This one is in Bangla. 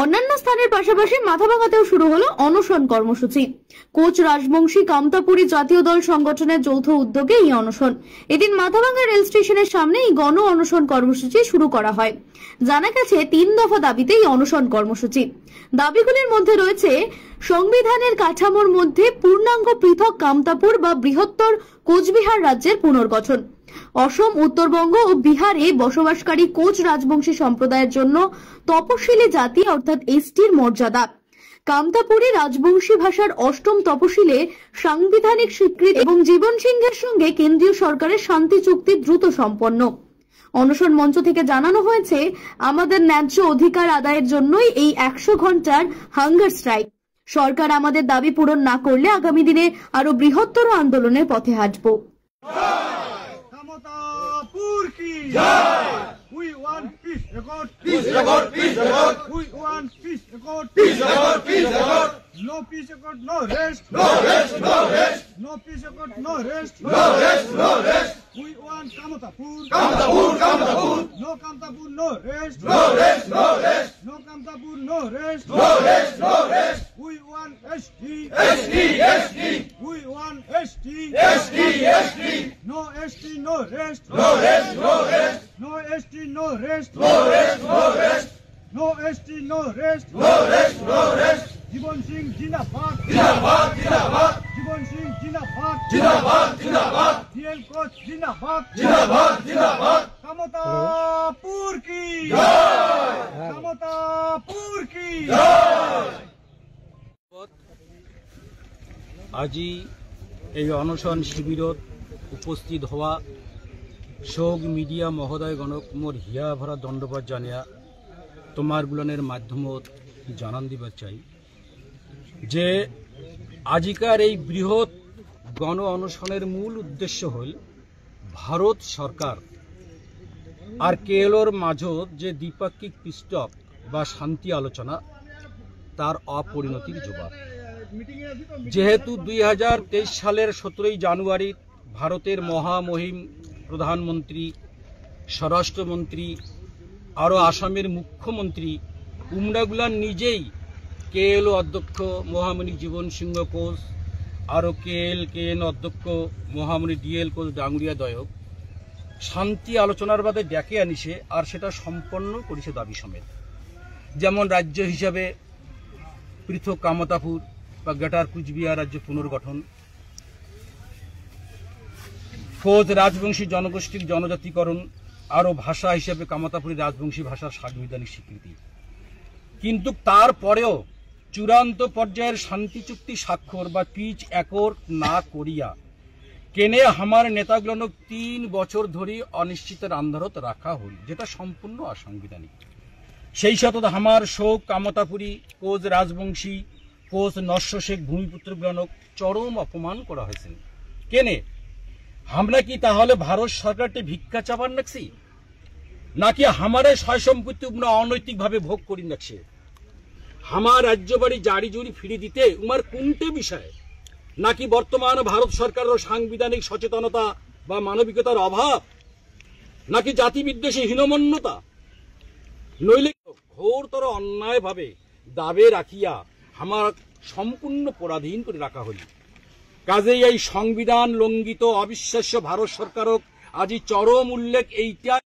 অন্যান্য স্থানের পাশাপাশি মাথাভাঙাতেও শুরু হলো অনশন কর্মসূচি। কোচ রাজবংশী কামতাপুরী জাতীয় দল সংগঠনের যৌথ উদ্যোগে এই অনশন। এদিন মাথাভাঙা রেল স্টেশনের সামনে এই গণ অনশন কর্মসূচি শুরু করা হয়। জানা গেছে 3 দফা দাবিতে এই অনশন কর্মসূচি। দাবিগুলির মধ্যে রয়েছে সংবিধানের কাঠামোর মধ্যে পূর্ণাঙ্গ পৃথক কামতাপুর বা বৃহত্তর কোচবিহার রাজ্যের পুনর্গঠন, অসম, উত্তরবঙ্গ ও বিহারে বসবাসকারী কোচ রাজবংশী সম্প্রদায়ের জন্য তপশিলি জাতি অর্থাৎ এসটির মর্যাদা, কামতাপুরী রাজবংশী ভাষার 8ম তপশিলে সাংবিধানিক স্বীকৃতি এবং জীবন সিংহের সঙ্গে কেন্দ্রীয় সরকারের শান্তি চুক্তি দ্রুত সম্পন্ন। অনশন মঞ্চ থেকে জানানো হয়েছে, আমাদের ন্যায্য অধিকার আদায়ের জন্যই এই 100 ঘন্টার হাঙ্গার স্ট্রাইক। সরকার আমাদের দাবি পূরণ না করলে আগামী দিনে আরো বৃহত্তর আন্দোলনের পথে হাঁটব। কামতাপুর কি জয়! We want peace record, peace record, peace record. We want peace record, peace record, peace record. No peace record, no rest, no rest, no rest. No peace record, no rest, no rest, no rest. We want Kamtapur, Kamtapur, Kamtapur. No Kamtapur, no rest, no rest, no rest. No Kamtapur, no rest, no rest, no rest. We want ST, ST, ST. We want ST, ST, ST. No ST, no rest, no rest, no rest. No ST, no rest, no rest, no rest. No ST, no rest, no rest, no rest. জীবন সিং জিন্দাবাদ, জিন্দাবাদ, জিন্দাবাদ। জীবন সিং জিন্দাবাদ, জিন্দাবাদ, জিন্দাবাদ। ডিএল কোচ জিন্দাবাদ, জিন্দাবাদ, জিন্দাবাদ। কামতাপুর কি জয়! কামতাপুর কি জয়! আজি এই অনশন শিবিরত উপস্থিত হওয়া শোক মিডিয়া মহোদয় গণক মোর হিয়া ভরা দণ্ডবাদ জানিয়া তোমার গুলানের মাধ্যমত জানান দিবার চাই যে আজিকার এই বৃহৎ গণ অনশনের মূল উদ্দেশ্য হল ভারত সরকার আর কেএলওর মাঝত যে দ্বিপাক্ষিক পৃষ্ঠক বা শান্তি আলোচনা তার অপরিণতির জবাব। যেহেতু 2023 সালের 17 জানুয়ারি ভারতের মহামহিম প্রধানমন্ত্রী, স্বরাষ্ট্রমন্ত্রী আরও আসামের মুখ্যমন্ত্রী উমরাগুলা নিজেই কেএলও অধ্যক্ষ মহামণি জীবন সিংহ কোচ আরও কেএন অধ্যক্ষ মহামণি ডিএল কোচ ডাঙ্গুরিয়া দয়ক শান্তি আলোচনার বাদে ডেকে আনিছে আর সেটা সম্পন্ন করেছে দাবি সমেত। যেমন রাজ্য হিসাবে পৃথক কামতাপুর বা গ্রেটার কুচবিহার রাজ্য পুনর্গঠন, কোচ রাজবংশী জনগোষ্ঠীর জনজাতিকরণ, আরও ভাষা হিসেবে কামতাপুরী রাজবংশী ভাষার সাংবিধানিক স্বীকৃতি। কিন্তু তারপরেও চূড়ান্ত পর্যায়ের শান্তি চুক্তি স্বাক্ষর বা পিচ একর না করিয়া কেনে আমার নেতাগুলো 3 বছর ধরে অনিশ্চিতের আন্ধারত রাখা হল, যেটা সম্পূর্ণ অসাংবিধানিক। সেই সাথে আমার শোক কামতাপুরী কোচ রাজবংশী কোচ নস্য শেখ ভূমিপুত্রগুলো চরম অপমান করা হয়েছে। কেনে আমরা কি তাহলে ভারত সরকারটি ভিক্ষা চাবার নাকছি, নাকি আমারে সয় সম্পত্তি অনৈতিকভাবে ভোগ করি নাকছে? আমার রাজ্য বাড়ি জারি জুরি ফিরিয়ে দিতে উমার কোনটে বিষয়, নাকি বর্তমান ভারত সরকারের সাংবিধানিক সচেতনতা বা মানবিকতার অভাব, নাকি জাতি বিদ্বেষী হীনমন্যতা? নইলে ঘোরতর অন্যায় ভাবে দাবে রাখিয়া আমার সম্পূর্ণ পরাধীন করে রাখা হল। কাজেই এই সংবিধান লঙ্ঘিত অবিশ্বাস্য ভারত সরকারক আজি চরম উল্লেখ এইটা